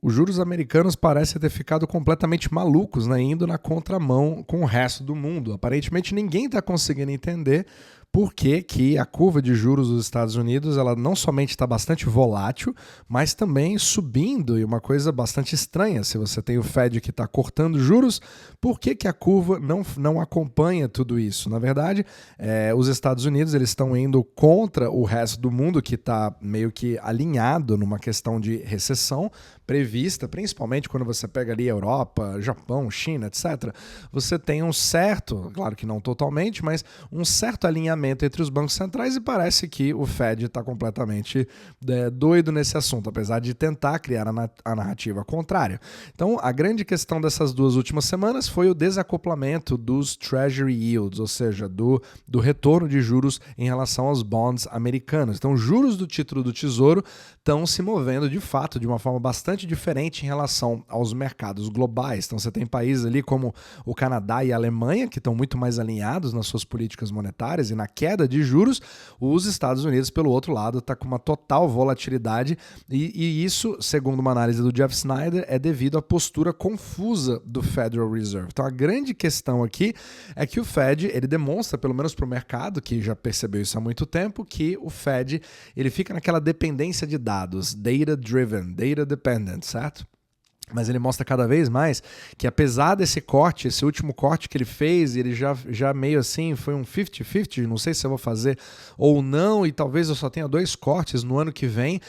os juros americanos parecem ter ficado completamente malucos, né, indo na contramão com o resto do mundo. Aparentemente ninguém está conseguindo entender por que que a curva de juros dos Estados Unidos ela não somente está bastante volátil, mas também subindo, e uma coisa bastante estranha. Se você tem o Fed que está cortando juros, por que que a curva não acompanha tudo isso? Na verdade, os Estados Unidos eles estão indo contra o resto do mundo, que está meio que alinhado numa questão de recessão prevista, principalmente quando você pega ali Europa, Japão, China, etc. Você tem um certo, claro que não totalmente, mas um certo alinhamento entre os bancos centrais e parece que o Fed está completamente doido nesse assunto, apesar de tentar criar a narrativa contrária. Então, a grande questão dessas duas últimas semanas foi o desacoplamento dos Treasury Yields, ou seja, do retorno de juros em relação aos bonds americanos. Então, os juros do título do Tesouro estão se movendo, de fato, de uma forma bastante diferente em relação aos mercados globais. Então, você tem países ali como o Canadá e a Alemanha, que estão muito mais alinhados nas suas políticas monetárias e na queda de juros. Os Estados Unidos, pelo outro lado, está com uma total volatilidade e isso, segundo uma análise do Jeff Snyder, é devido à postura confusa do Federal Reserve. Então, a grande questão aqui é que o Fed, ele demonstra, pelo menos para o mercado, que já percebeu isso há muito tempo, que o Fed ele fica naquela dependência de dados, data-driven, data-dependent, certo? Mas ele mostra cada vez mais que apesar desse corte, esse último corte que ele fez, ele já meio assim, foi um 50-50, não sei se eu vou fazer ou não, e talvez eu só tenha 2 cortes no ano que vem,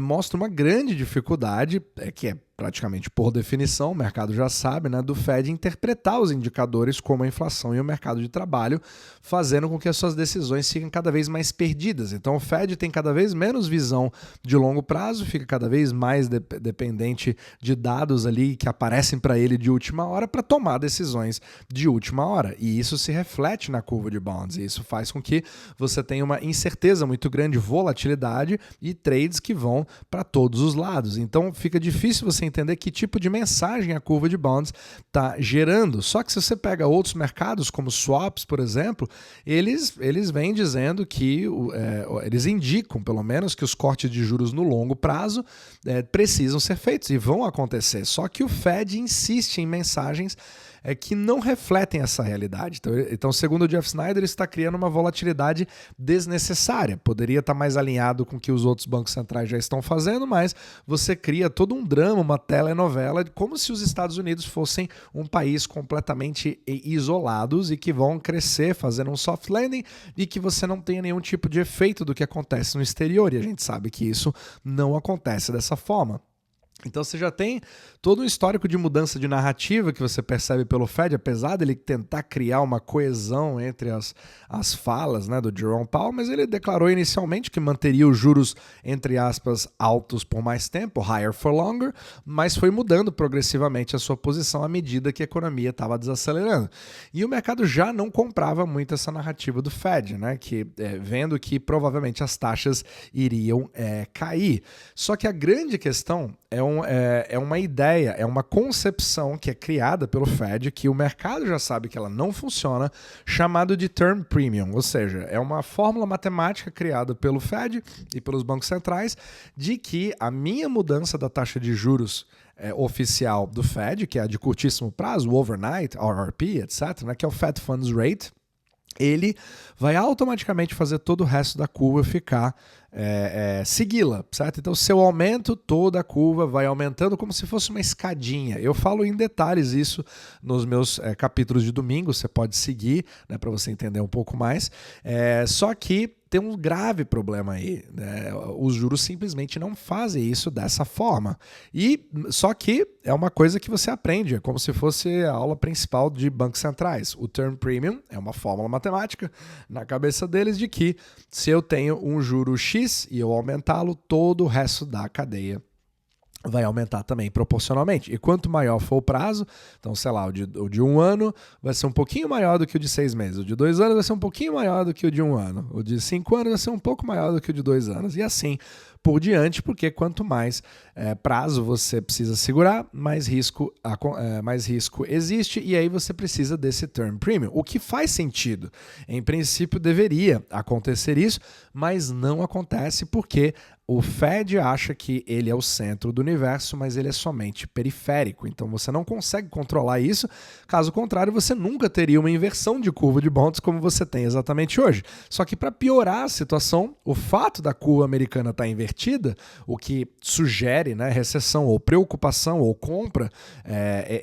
mostra uma grande dificuldade, que é praticamente por definição, o mercado já sabe, né, do Fed interpretar os indicadores como a inflação e o mercado de trabalho, fazendo com que as suas decisões fiquem cada vez mais perdidas. Então o Fed tem cada vez menos visão de longo prazo, fica cada vez mais dependente de dados ali que aparecem para ele de última hora para tomar decisões de última hora. E isso se reflete na curva de bonds. E isso faz com que você tenha uma incerteza muito grande, volatilidade e trades que vão para todos os lados. Então fica difícil você entender que tipo de mensagem a curva de bonds está gerando. Só que se você pega outros mercados, como swaps, por exemplo, eles vêm dizendo que, eles indicam, pelo menos, que os cortes de juros no longo prazo precisam ser feitos e vão acontecer. Só que o Fed insiste em mensagens que não refletem essa realidade. Então, segundo o Jeff Snyder, ele está criando uma volatilidade desnecessária. Poderia estar mais alinhado com o que os outros bancos centrais já estão fazendo, mas você cria todo um drama, uma telenovela, como se os Estados Unidos fossem um país completamente isolados e que vão crescer fazendo um soft landing e que você não tenha nenhum tipo de efeito do que acontece no exterior. E a gente sabe que isso não acontece dessa forma. Então você já tem todo um histórico de mudança de narrativa que você percebe pelo Fed, apesar dele tentar criar uma coesão entre as falas, né, do Jerome Powell, mas ele declarou inicialmente que manteria os juros, entre aspas, altos por mais tempo, higher for longer, mas foi mudando progressivamente a sua posição à medida que a economia estava desacelerando. E o mercado já não comprava muito essa narrativa do Fed, né, vendo que provavelmente as taxas iriam cair. Só que a grande questão é uma ideia, é uma concepção que é criada pelo Fed, que o mercado já sabe que ela não funciona, chamado de term premium, ou seja, é uma fórmula matemática criada pelo Fed e pelos bancos centrais de que a minha mudança da taxa de juros oficial do Fed, que é a de curtíssimo prazo, o overnight, RRP, etc., né, que é o Fed Funds Rate, ele vai automaticamente fazer todo o resto da curva ficar segui-la, certo? Então, se eu aumento, toda a curva vai aumentando como se fosse uma escadinha. Eu falo em detalhes isso nos meus capítulos de domingo, você pode seguir, né, para você entender um pouco mais. Só que tem um grave problema aí, né? Os juros simplesmente não fazem isso dessa forma. Só que é uma coisa que você aprende, é como se fosse a aula principal de bancos centrais. O term premium é uma fórmula matemática na cabeça deles de que se eu tenho um juro X e eu aumentá-lo, todo o resto da cadeia vai aumentar também proporcionalmente. E quanto maior for o prazo, então, sei lá, o de 1 ano vai ser um pouquinho maior do que o de 6 meses, o de 2 anos vai ser um pouquinho maior do que o de 1 ano, o de 5 anos vai ser um pouco maior do que o de 2 anos, e assim por diante, porque quanto mais prazo você precisa segurar, mais risco existe, e aí você precisa desse term premium, o que faz sentido. Em princípio deveria acontecer isso, mas não acontece porque o Fed acha que ele é o centro do universo, mas ele é somente periférico. Então você não consegue controlar isso. Caso contrário, você nunca teria uma inversão de curva de bonds como você tem exatamente hoje. Só que para piorar a situação, o fato da curva americana estar invertida, o que sugere, né, recessão ou preocupação ou compra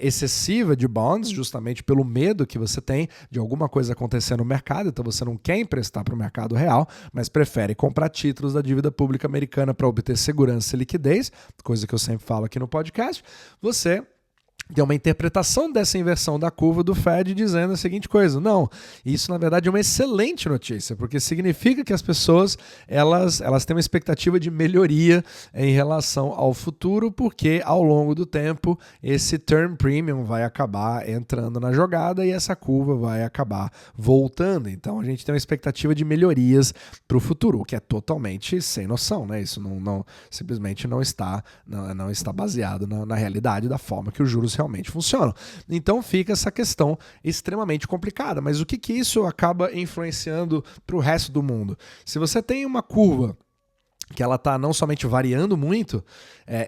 excessiva de bonds, justamente pelo medo que você tem de alguma coisa acontecer no mercado. Então você não quer emprestar para o mercado real, mas prefere comprar títulos da dívida pública americana para obter segurança e liquidez, coisa que eu sempre falo aqui no podcast. Você tem uma interpretação dessa inversão da curva do Fed dizendo a seguinte coisa: não, isso na verdade é uma excelente notícia, porque significa que as pessoas elas têm uma expectativa de melhoria em relação ao futuro, porque ao longo do tempo esse term premium vai acabar entrando na jogada e essa curva vai acabar voltando. Então a gente tem uma expectativa de melhorias para o futuro, o que é totalmente sem noção, né? Isso simplesmente não está baseado na realidade da forma que os juros realmente funcionam. Então fica essa questão extremamente complicada. Mas o que isso acaba influenciando para o resto do mundo? Se você tem uma curva que ela está não somente variando muito,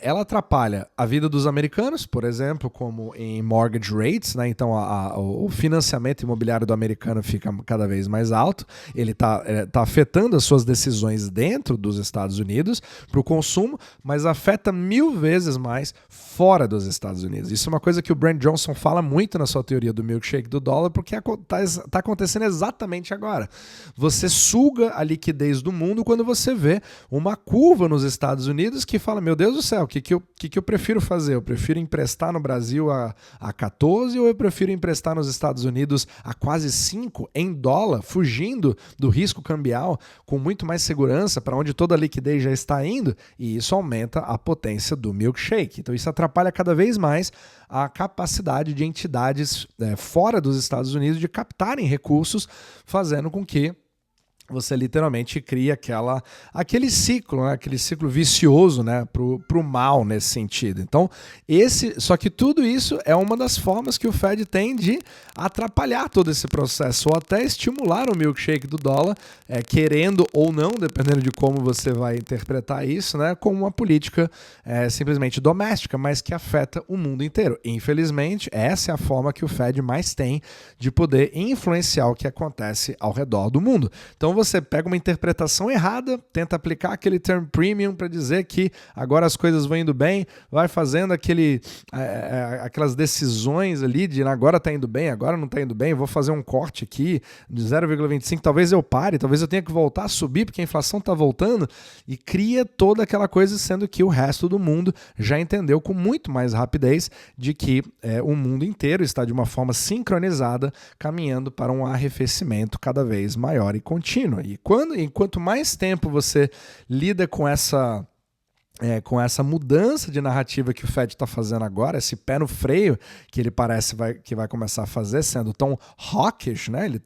ela atrapalha a vida dos americanos, por exemplo, como em mortgage rates, né? Então o financiamento imobiliário do americano fica cada vez mais alto, ele está afetando as suas decisões dentro dos Estados Unidos para o consumo, mas afeta 1000 vezes mais fora dos Estados Unidos. Isso é uma coisa que o Brent Johnson fala muito na sua teoria do milkshake do dólar, porque está acontecendo exatamente agora. Você suga a liquidez do mundo quando você vê uma curva nos Estados Unidos que fala: meu Deus do céu, o que eu prefiro fazer? Eu prefiro emprestar no Brasil a 14 ou eu prefiro emprestar nos Estados Unidos a quase 5 em dólar, fugindo do risco cambial com muito mais segurança, para onde toda a liquidez já está indo? E isso aumenta a potência do milkshake. Então isso atrapalha cada vez mais a capacidade de entidades fora dos Estados Unidos de captarem recursos, fazendo com que você literalmente cria aquele ciclo, né? Aquele ciclo vicioso, né? pro mal nesse sentido. Então, só que tudo isso é uma das formas que o Fed tem de atrapalhar todo esse processo, ou até estimular o milkshake do dólar, querendo ou não, dependendo de como você vai interpretar isso, né? Como uma política simplesmente doméstica, mas que afeta o mundo inteiro. Infelizmente, essa é a forma que o Fed mais tem de poder influenciar o que acontece ao redor do mundo. Então você pega uma interpretação errada, tenta aplicar aquele term premium para dizer que agora as coisas vão indo bem, vai fazendo aquelas decisões ali de agora está indo bem, agora não está indo bem, vou fazer um corte aqui de 0,25, talvez eu pare, talvez eu tenha que voltar a subir porque a inflação está voltando, e cria toda aquela coisa, sendo que o resto do mundo já entendeu com muito mais rapidez de que o mundo inteiro está de uma forma sincronizada, caminhando para um arrefecimento cada vez maior e contínuo. E enquanto mais tempo você lida com essa mudança de narrativa que o Fed está fazendo agora, esse pé no freio que ele parece que vai começar a fazer, sendo tão hawkish, né? Ele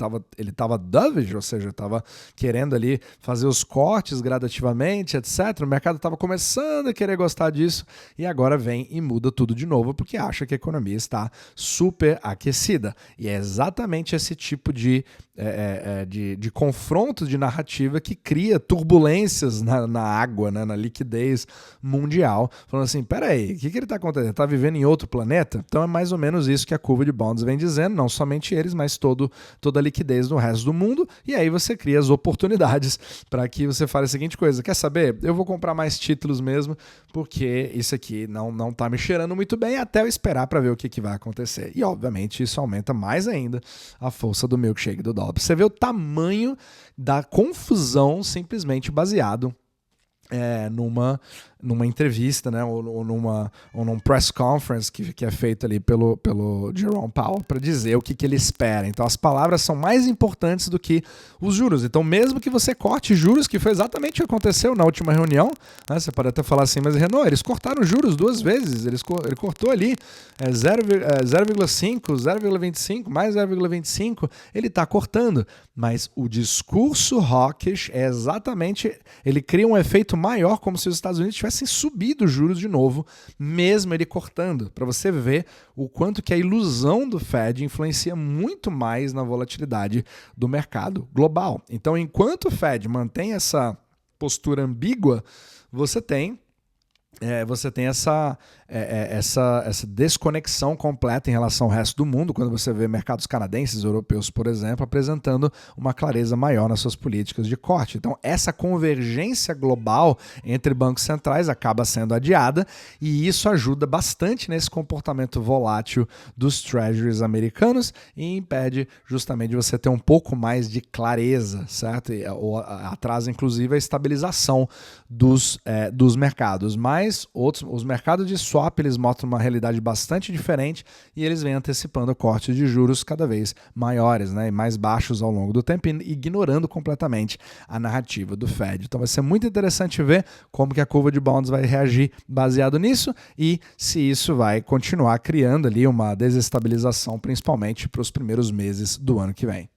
estava dovish, ou seja, estava querendo ali fazer os cortes gradativamente, etc. O mercado estava começando a querer gostar disso e agora vem e muda tudo de novo porque acha que a economia está super aquecida. E é exatamente esse tipo de confronto de narrativa que cria turbulências na água, né? Na liquidez mundial, falando assim, peraí, o que ele está acontecendo? Está vivendo em outro planeta? Então é mais ou menos isso que a curva de bonds vem dizendo, não somente eles, mas toda a liquidez no resto do mundo, e aí você cria as oportunidades para que você fale a seguinte coisa: quer saber? Eu vou comprar mais títulos mesmo, porque isso aqui não está me cheirando muito bem, até eu esperar para ver o que vai acontecer. E obviamente isso aumenta mais ainda a força do milkshake do dólar. Você vê o tamanho da confusão simplesmente baseado numa entrevista, né, ou num press conference que é feito ali pelo Jerome Powell para dizer o que ele espera. Então as palavras são mais importantes do que os juros. Então mesmo que você corte juros, que foi exatamente o que aconteceu na última reunião, né, você pode até falar assim, mas Renan, eles cortaram juros 2 vezes, ele cortou ali 0,5, 0,25, mais 0,25, ele está cortando. Mas o discurso hawkish é exatamente, ele cria um efeito maior, como se os Estados Unidos tivessem subido os juros de novo, mesmo ele cortando, para você ver o quanto que a ilusão do Fed influencia muito mais na volatilidade do mercado global. Então, enquanto o Fed mantém essa postura ambígua, você tem essa desconexão completa em relação ao resto do mundo, quando você vê mercados canadenses, europeus, por exemplo, apresentando uma clareza maior nas suas políticas de corte. Então, essa convergência global entre bancos centrais acaba sendo adiada e isso ajuda bastante nesse comportamento volátil dos treasuries americanos e impede justamente de você ter um pouco mais de clareza, certo? Ou atrasa, inclusive, a estabilização dos mercados. Mas os mercados de swap, eles mostram uma realidade bastante diferente e eles vêm antecipando cortes de juros cada vez maiores, né, e mais baixos ao longo do tempo, ignorando completamente a narrativa do Fed. Então vai ser muito interessante ver como que a curva de bonds vai reagir baseado nisso e se isso vai continuar criando ali uma desestabilização, principalmente para os primeiros meses do ano que vem.